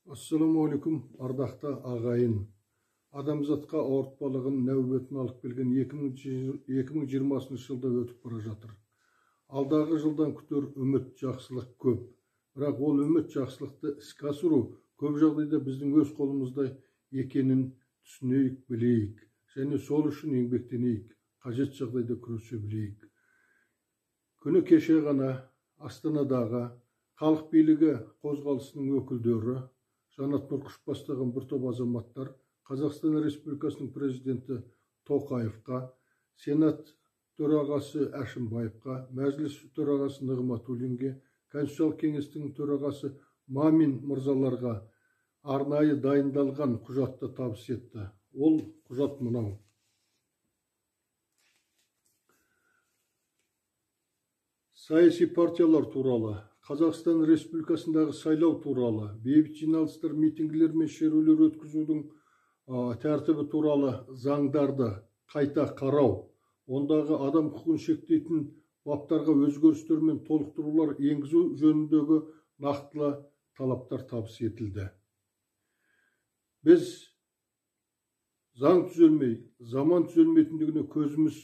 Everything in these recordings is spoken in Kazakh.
Ассаламуалейкум, ардақты ағайын. Адамзатқа ауыртпалығын нәубетін алып келген 2020 жылда өтіп бара жатыр. Алдағы жылдан күтер үміт, жақсылық көп. Бірақ ол үміт, жақсылықты іске асыру көп жағдайда біздің өз қолымызда екенін түсінейік, білейік. Және сол үшін еңбектенейік, қажет жағдайда күресе білейік. Күні кеше ғана Астанадағы халық билігі қозғалысының өкілдері Жанат Нұрқыш бастаған бір топ азаматтар Қазақстан Республикасының президенті Тоқаевқа, Сенат төрағасы Әшімбаевқа, Мәжіліс төрағасы Нығматуллинге, Конституциялық кеңестің төрағасы Мамин мырзаларға арнайы дайындалған құжатты табыс етті. Ол құжат мынау. Саяси партиялар туралы, Қазақстан Республикасындағы сайлау туралы, бейбіт жиналыстар, митингілер мен шерулер өткізудің тәртібі туралы заңдарды қайта қарау, ондағы адам құқығын шектейтін баптарға өзгерістер мен толықтырулар енгізу жөніндегі нақтылы талаптар табыс етілді. Біз заң түзелмей, заман түзелмейтіндігіне көзіміз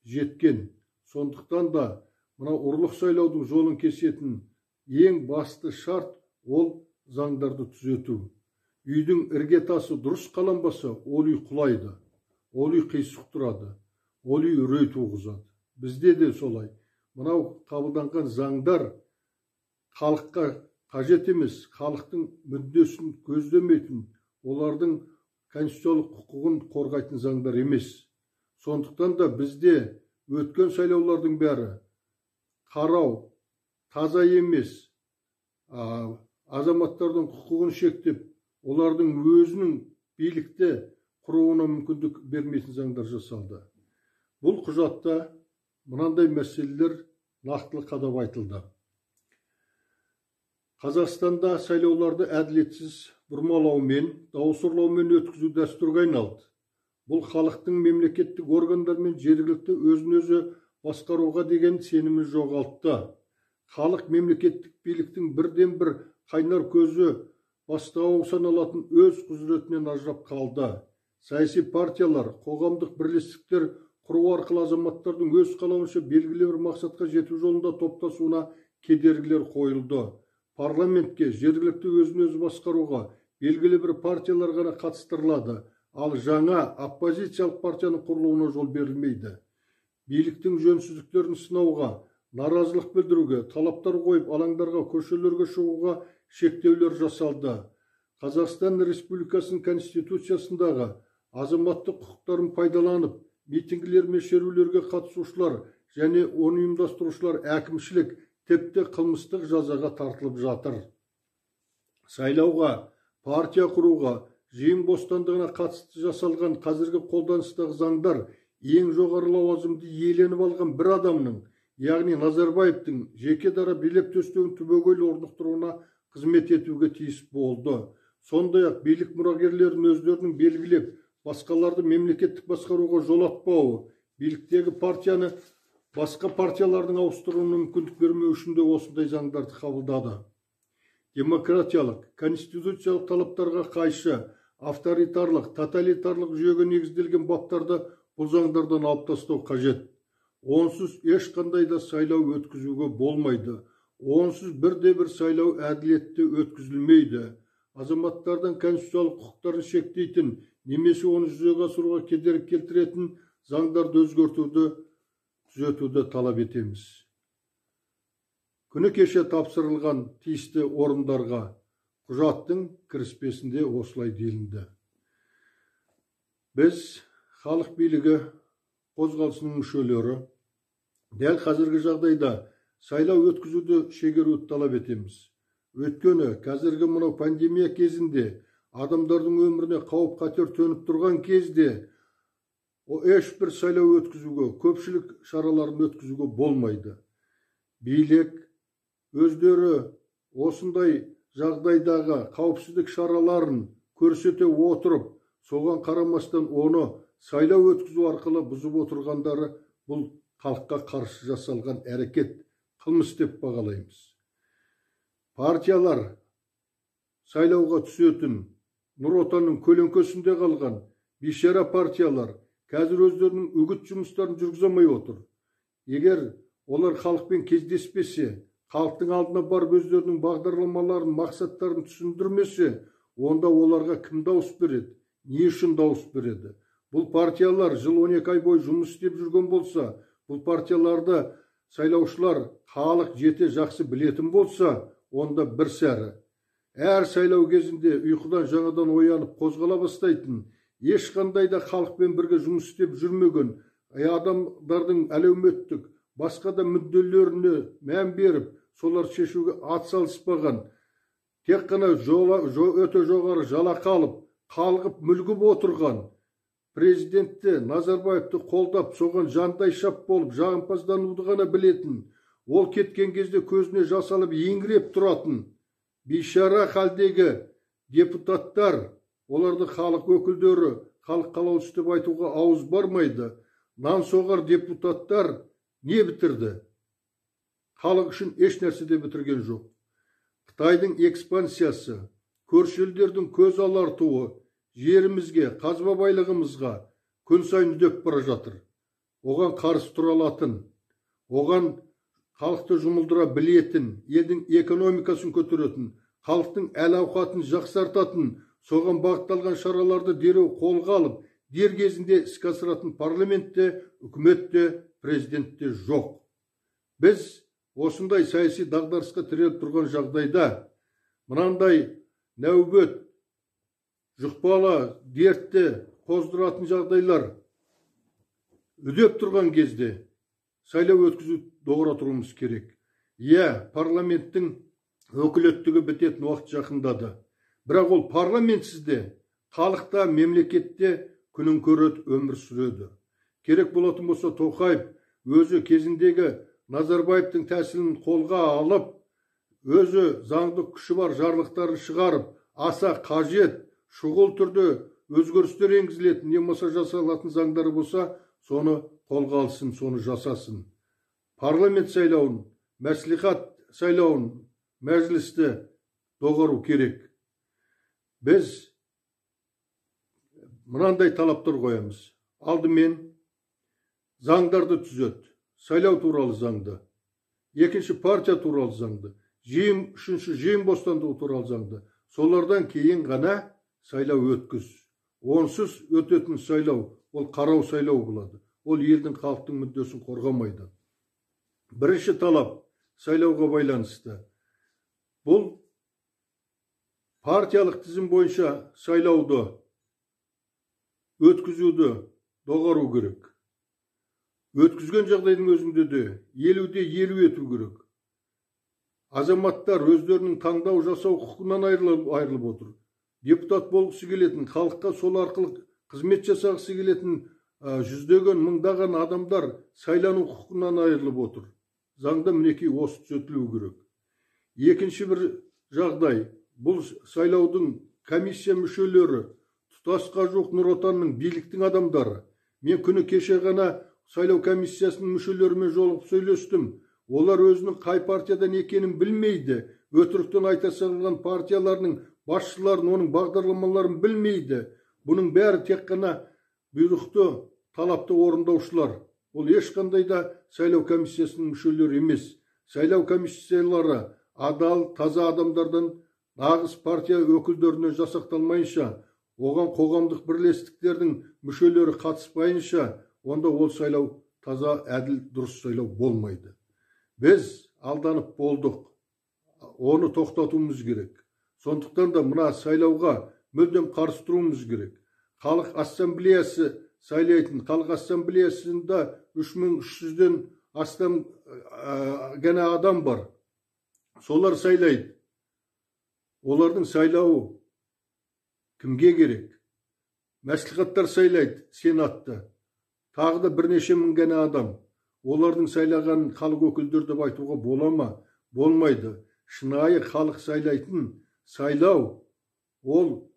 жеткен. Сондықтан да мына ұрлық сайлаудың жолын кесетін ең басты шарт ол заңдарды түзету. Үйдің іргетасы дұрыс қаланбаса, ол үй құлайды, ол үй қисық тұрады, ол үй үрей туғызады. Бізде де солай. Мынау қабылданған заңдар халыққа қажет емес, халықтың мүддесін көздемейтін, олардың конституциялық құқығын қорғайтын заңдар емес. Сондықтан да бізде өткен сайлаулардың бәрі қарау, таза емес, азаматтардың құқығын шектеп, олардың өзінің билікте құруына мүмкіндік бермейтін заңдар жасалды. Бұл құжатта мынандай мәселелер нақтылы қадап айтылды. Қазақстанда сайлауларды әділетсіз бұрмалаумен, дауыс ұрлаумен өткізу дәстүрге айналды. Бұл халықтың мемлекеттік органдар мен жергілікті өзін-өзі басқаруға деген сенімін жоғалтты. Халық мемлекеттік биліктің бірден бір қайнар көзі бастауы саналатын өз құзыретінен ажырап қалды. Саяси партиялар, қоғамдық бірлестіктер құру арқылы азаматтардың өз қалауынша белгілі бір мақсатқа жету жолында топтасуына кедергілер қойылды. Парламентке, жергілікті өзін-өзі басқаруға белгілі бір партиялар ғана қатыстырылады, ал жаңа оппозициялық партияның құрылуына жол берілмейді. Биліктің жөнсіздіктерін сынауға, наразылық білдіруге, талаптар қойып, алаңдарға, көшелерге шығуға шектеулер жасалды. Қазақстан Республикасының Конституциясындағы азаматтық құқықтарын пайдаланып, митингілер мен шерулерге қатысушылар және оны ұйымдастырушылар әкімшілік, тіпті қылмыстық жазаға тартылып жатыр. Сайлауға, партия құруға, жиын бостандығына қатысты жасалған қазіргі қолданыстағы заңдар ең жоғары лауазымды иеленіп алған бір адамның, яғни Назарбаевтың жеке дара билеп төстеуін түбегейлі орнықтыруына қызмет етуге тиіс болды. Сондай-ақ билік мұрагерлерін өздерінің белгілеп, басқаларды мемлекеттік басқаруға жолатпауы, биліктегі партияны басқа партиялардың ауыстыруына мүмкіндік бермеу үшін де осындай заңдарды қабылдады. Демократиялық, конституциялық талаптарға қайшы, авторитарлық, тоталитарлық жүйеге негізделген баптарды бұл заңдардан алып тастау қажет. Онсыз ешқандай да сайлау өткізуге болмайды. Онсыз бірде-бір сайлау әділетті өткізілмейді. Азаматтардан конституциялық құқықтарын шектейтін, немесе оны жүзеге асыруға кедергі келтіретін заңдарды өзгертуді, түзетуді талап етеміз. Күні кеше тапсырылған тиісті орындарға құжаттың кіріспесінде осылай делінді. Біз халық билігі қозғалысының мүшелері дәл қазіргі жағдайда сайлау өткізуді шегеруді талап етеміз. Өйткені қазіргі мынау пандемия кезінде, адамдардың өміріне қауіп қатер төніп тұрған кезде, ешбір сайлау өткізуге, көпшілік шараларын өткізуге болмайды. Билік өздері осындай жағдайдағы қауіпсіздік шараларын көрсете отырып, соған қарамастан оны сайлау өткізу арқылы бұзып отырғандары бұл халыққа қарсы жасалған әрекет, қылмыс деп бағалаймыз. Партиялар сайлауға түсетін Нұр Отанның көлеңкесінде қалған бейшара партиялар қазір өздерінің үгіт жұмыстарын жүргізе алмай отыр. Егер олар халықпен кездеспесе, халықтың алдына барып өздерінің бағдарламаларын, мақсаттарын түсіндірмесе, онда оларға кім дауыс береді? Не үшін дауыс береді? Бұл партиялар жыл 12 ай бойы жұмыс істеп жүрген болса, бұл партияларды сайлаушылар халық жете жақсы білетін болса, онда бір сәрі. Әр сайлау кезінде ұйқыдан жаңадан оянып қозғала бастайтын, ешқандай да халықпен бірге жұмыс істеп жүрмеген, адамдардың әлеуметтік, басқа да мүдделеріне мән беріп, солар шешуге атсалыспаған, тек қана өте жоғары жалақы алып, қалғып мүлгіп отырған президентті Назарбаевты қолдап, соған жандай шап болып, жағымпаздануды ғана білетін, ол кеткен кезде көзіне жас алып еңіреп тұратын бейшара халдегі депутаттар, оларды халық өкілдері, халық қалаушысы деп айтуға ауыз бармайды. Нан соғар депутаттар не бітірді? Халық үшін еш нәрсе де бітірген жоқ. Қытайдың экспансиясы, көрші елдердің көз алартуы жерімізге, қазба байлығымызға күн сайын үдеп бара жатыр. Оған қарсы тұра алатын, оған халықты жұмылдыра білетін, елдің экономикасын көтеретін, халықтың әл-ауқатын жақсартатын, соған бағытталған шараларды дереу қолға алып, дер кезінде іске асыратын парламентте, үкіметте, президентте жоқ. Біз осындай саяси дағдарысқа тіреліп тұрған жағдайда, мынандай нәубет, жұқпалы дертті қоздыратын жағдайлар үдеп тұрған кезде сайлау өткізу доғыра тұруымыз керек. Парламенттің өкілеттігі бітетін уақыт жақындады. Бірақ ол парламентсізде, халықта, мемлекетте күнін көреді, өмір сүреді. Керек болатын болса, Тоқаев өзі кезіндегі Назарбаевтың тәсілін қолға алып, өзі заңды күші бар жарлықтарын шығарып, аса қажет, шұғыл түрде өзгерістер енгізілетін, не болмаса жасалатын заңдары болса, соны қолға алсын, соны жасасын. Парламент сайлауын, мәслихат сайлауын, мәжілісті доғару керек. Біз мынандай талаптар қоямыз. Алдымен заңдарды түзет. Сайлау туралы заңды. Екінші партия туралы заңды. Үшінші жиын бостандығы туралы заңды. Солардан кейін ғана сайлау өткіз. Онсыз өтетін сайлау, ол қарау сайлау болады. Ол елдің, халықтың мүддесін қорғамайды. Бірінші талап сайлауға байланысты. Бұл партиялық тізім бойынша сайлауды өткізуді доғару керек. Өткізген жағдайдың өзінде де 50-де 50 ету керек. Азаматтар өздерінің таңдау жасау құқығынан айырылып отыр. Депутат болғысы келетін, халыққа сол арқылы қызмет жасағысы келетін жүздеген, мыңдаған адамдар сайлану құқығынан айырылып отыр. Заңда мінекей осы түзетілуі керек. Екінші бір жағдай, бұл сайлаудың комиссия мүшелері, тұтасқа жоқ Нұр Отанның биліктің адамдары. Мен күні кеше ғана сайлау комиссиясының мүшелерімен жолығып сөйлестім. Олар өзінің қай партиядан екенін білмейді. Өтіріктен айта салған партияларының басшыларын, оның бағдарламаларын білмейді. Бұның бәрі тек қана бұйрықты, талапты орындаушылар. Ол ешқандай да сайлау комиссиясының мүшелері емес. Сайлау комиссиялары адал, таза адамдардан, нағыз партия өкілдерінен жасақталмайынша, оған қоғамдық бірлестіктердің мүшелері қатыспайынша, онда ол сайлау таза, әділ, дұрыс сайлау болмайды. Біз алданып болдық. Оны тоқтатуымыз керек. Сондықтан да мына сайлауға мүлдем қарсы тұруымыз керек. Халық ассамблеясы сайлайтын, халық ассамблеясында 3300-ден астам ғана адам бар. Солар сайлайды. Олардың сайлауы кімге керек? Мәслихаттар сайлайды сенатта. Тағы да бірнеше мың ғана адам. Олардың сайлаған халық өкілдері деп айтуға бола ма? Болмайды. Шынайы халық сайлайтын сайлау, ол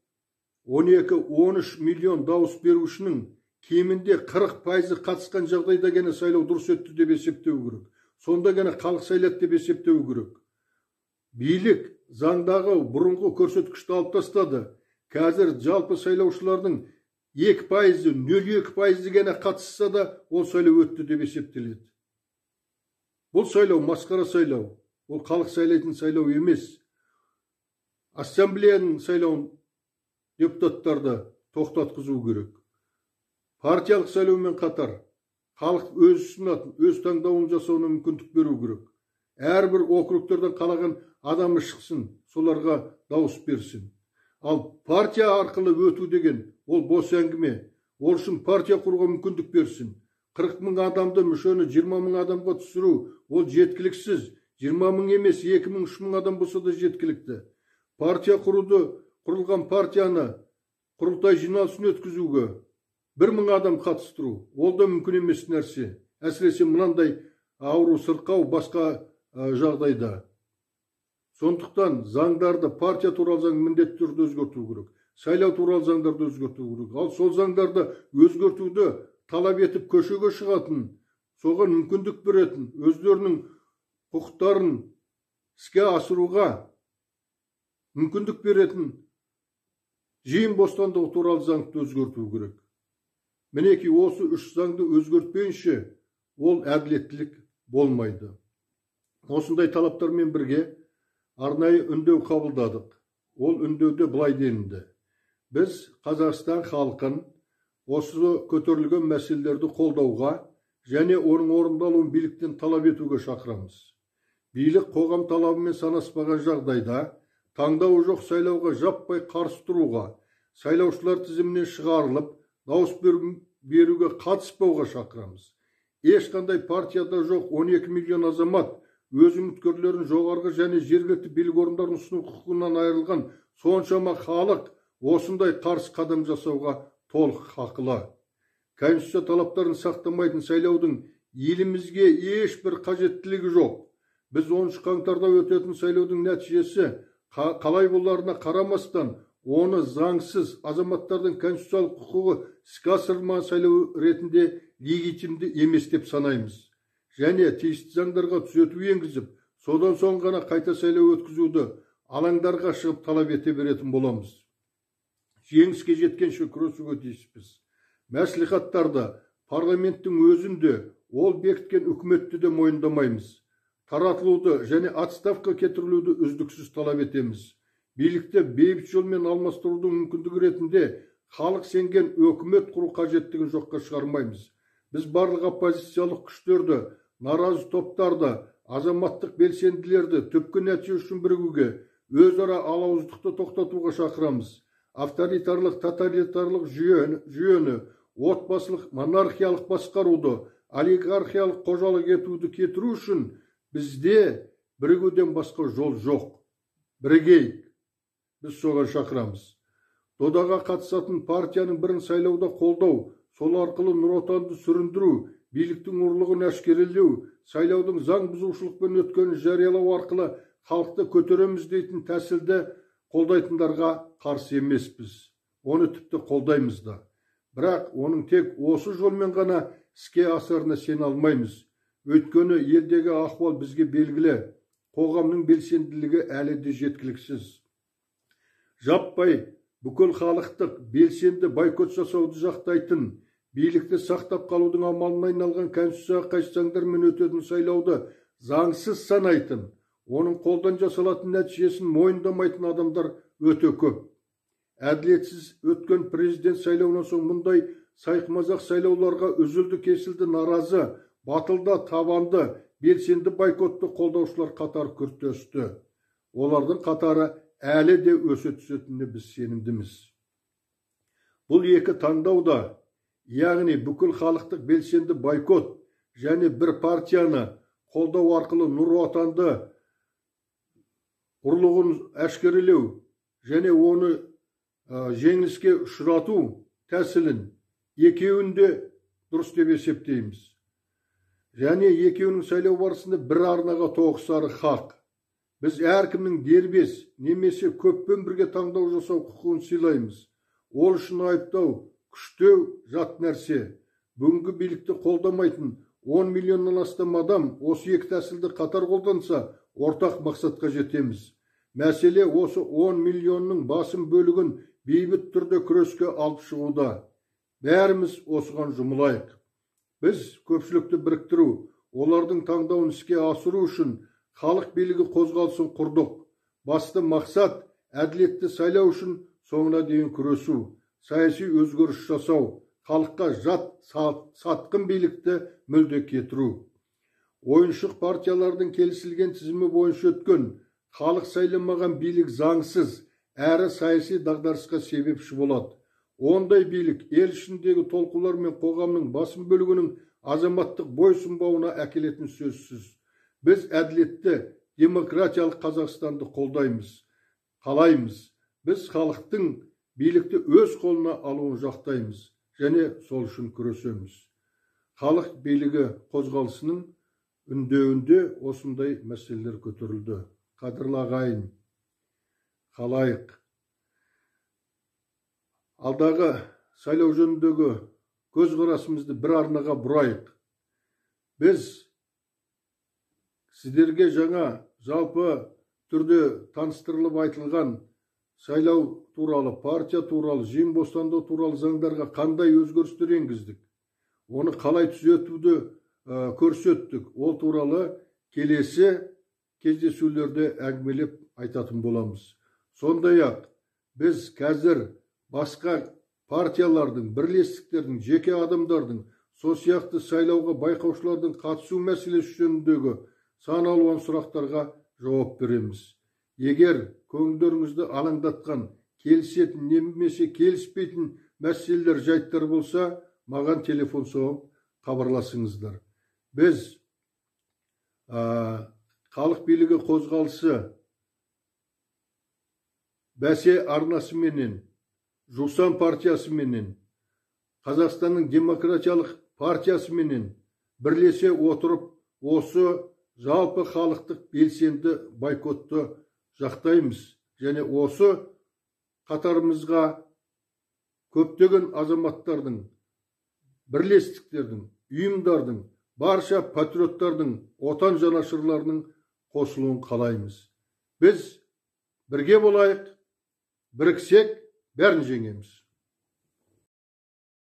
12-13 миллион дауыс берушінің кемінде 40% қатысқан жағдайда ғана сайлау дұрыс өтті деп есептеу керек. Сонда ғана халық сайлады деп есептеу керек. Билік заңдағы бұрынғы көрсеткішті алып тастады. Қазір жалпы сайлаушылардың 2%, 0,2% гана қатысса да, ол сайлау өтті деп есептеледі. Бұл сайлау масқара сайлау. Ол халық сайлайтын сайлау емес. Ассамблеяның сайлауын депутаттарды тоқтатқызу керек. Партиялық сайлаумен қатар халық өз ұсынатын, өз таңдауын жасауына мүмкіндік беру керек. Әрбір округтерден қалаған адамы шықсын, соларға дауыс берсін. Ал партия арқылы өту деген ол бос әңгіме. Ол үшін партия құруға мүмкіндік берсін. 40 мың адамды мүшені 20 мың адамға түсіру, ол жеткіліксіз. 20 мың емес, 2 мың, 3 мың адам болса да жеткілікті. Партия құрылған партияны құрылтай жиналысын өткізуге 1 мың адам қатыстыру, ол да мүмкін емес нәрсе. Әсіресе мынандай ауру, сырқау, басқа жағдайда. Сондықтан заңдарды, партия туралы заң міндетті түрде өзгерту керек. Сайлау туралы заңдарды өзгерту керек. Ал сол заңдарды өзгертуді талап етіп көшеге шығатын, соған мүмкіндік беретін, өздерінің құқықтарын іске асыруға мүмкіндік беретін жиын бостандығы туралы заңды өзгерту керек. Мінеки осы 3 заңды өзгертпейінше ол әділеттілік болмайды. Осындай талаптармен бірге арнайы үндеу қабылдадық. Ол үндеуде былай делінді: біз Қазақстан халқын осы көтерілген мәселелерді қолдауға және оның орындалуын биліктен талап етуге шақырамыз. Билік қоғам талабымен санаспаған жағдайда таңдауы жоқ сайлауға жаппай қарсы тұруға, сайлаушылар тізімінен шығарылып, дауыс беруге қатыспауға шақырамыз. Ешқандай партияда жоқ 12 миллион азамат өз үміткерлерін жоғарғы және жергілікті билік орындарын ұсыну құқығынан айырылған соншама халық осындай қарсы қадам жасауға толық хақылы. Конституция талаптарын сақтамайтын сайлаудың елімізге ешбір қажеттілігі жоқ. Біз 10 қаңтарда өтетін сайлаудың нәтижесі қалай боларына қарамастан, оны заңсыз азаматтардың конституциялық құқығы іске асырылмаған сайлау ретінде легитимді емес деп санаймыз. Және тиісті заңдарға түзету енгізіп, содан соң ғана қайта сайлау өткізуді алаңдарға шығып талап ете беретін боламыз. Жеңіске жеткенше күресуге тиіспіз. Мәслихаттарда, парламенттің өзінде ол бекіткен үкіметті де мойындамаймыз. Таратылуды және отставка кетірілуді үздіксіз талап етеміз. Билікті бейбіт жолмен алмастырудың мүмкіндігі ретінде халық сенген өкімет құру қажеттігін жоққа шығармаймыз. Біз барлық оппозициялық күштерді, наразы топтарды, азаматтық белсенділерді түпкі нәтиже үшін бірігуге, өзара алауыздықты тоқтатуға шақырамыз. Авторитарлық, тоталитарлық жүйені, отбасылық, монархиялық басқаруды, олигархиялық қожалық етуді кетіру үшін бізде бірігуден басқа жол жоқ. Бірігейік. Біз соған шақырамыз. Додаға қатысатын партияның бірін сайлауда қолдау, сол арқылы Нұр Отанды сүріндіру, биліктің ұрлығын әшкерелеу, сайлаудың заң бұзушылықпен өткенін жариялау арқылы халықты көтереміз дейтін тәсілді қолдайтындарға қарсы емеспіз. Оны тіпті қолдаймыз да. Бірақ оның тек осы жолмен ғана іске асарына сене алмаймыз. Өйткені елдегі ахуал бізге белгілі. Қоғамның белсенділігі әлі де жеткіліксіз. Жаппай бүкіл халықтық белсенді бойкот жасауды жақтайтын, билікті сақтап қалудың амалына айналған конституцияға қайшы заңдармен өтетін сайлауды заңсыз санайтын, оның қолдан жасалатын нәтижесін мойындамайтын адамдар өте көп. Әділетсіз өткен президент сайлауынан соң мұндай сайқымазақ сайлауларға үзілді кесілді наразы, батылда табанды, белсенді бойкотты қолдаушылар қатары күрт өсті. Олардың қатары әлі де өсе түсетініне біз сенімдіміз. Бұл екі таңдауда, яғни бүкіл халықтық белсенді бойкот және бір партияны қолдау арқылы Нұр Отанды ұрлығын әшкерелеу және оны жеңіліске ұшырату тәсілін екеуінде дұрыс деп есептейміз. Және екеуінің сайлау барысында бір арнаға тоғысары хақ. Біз әркімнің дербес немесе көппен бірге таңдау жасау құқығын сыйлаймыз. Ол үшін айыптау, күштеу жат нәрсе. Бүгінгі билікті қолдамайтын 10 миллионнан астам адам осы екі тәсілді қатар қолданса, ортақ мақсатқа жетеміз. Мәселе осы 10 миллионның басым бөлігін бейбіт түрде күреске алып шығуда. Бәріміз осыған жұмылайық. Біз көпшілікті біріктіру, олардың таңдауын іске асыру үшін халық билігі қозғалысын құрдық. Басты мақсат әділетті сайлау үшін соңына дейін күресу, саяси өзгеріс жасау, халыққа жат сатқын билікті мүлде кетіру. Ойыншық партиялардың келісілген тізімі бойынша өткен халық сайламаған билік заңсыз әрі саяси дағдарысқа себепші болады. Ондай билік ел ішіндегі толқулар мен қоғамның басым бөлігінің азаматтық бойсұнбауына әкелетін сөзсіз. Біз әділетті, демократиялық Қазақстанды қалаймыз. Біз халықтың билікті өз қолына алуын жақтаймыз және сол үшін күресеміз. Халық билігі қозғалысының үндеуінде осындай мәселелер көтерілді. Қадірлі ағайын, халайық. Алдағы сайлау жөніндегі көзқарасымызды бір арнаға бұрайық. Біз сіздерге жаңа жалпы түрде таныстырылып айтылған сайлау туралы, партия туралы, жең бостандығы туралы заңдарға қандай өзгерістер енгіздік, оны қалай түзетуді көрсеттік, ол туралы келесі кездесулерде әңгімелеп айтатын боламыз. Сондай-ақ біз қазір басқа партиялардың, бірлестіктердің, жеке адамдардың сол сияқты сайлауға байқаушылардың қатысу мәселесі жөніндегі сан алуан сұрақтарға жауап береміз. Егер көңілдеріңізді алаңдатқан, келісетін немесе келіспейтін мәселелер, жайттар болса, маған телефон соғып хабарласыңыздар. Біз халық билігі қозғалысы бәсе арнасы менен, Жусан партиясы менен, Қазақстанның демократиялық партиясы менен бірлесе отырып, осы жалпы халықтық белсенді бойкотты жақтаймыз. Және осы қатарымызға көптеген азаматтардың, бірлестіктердің, ұйымдардың, барша патриоттардың, отан жанашырларының қосылуын қалаймыз. Біз бірге болайық, біріксек бәрін жеңеміз.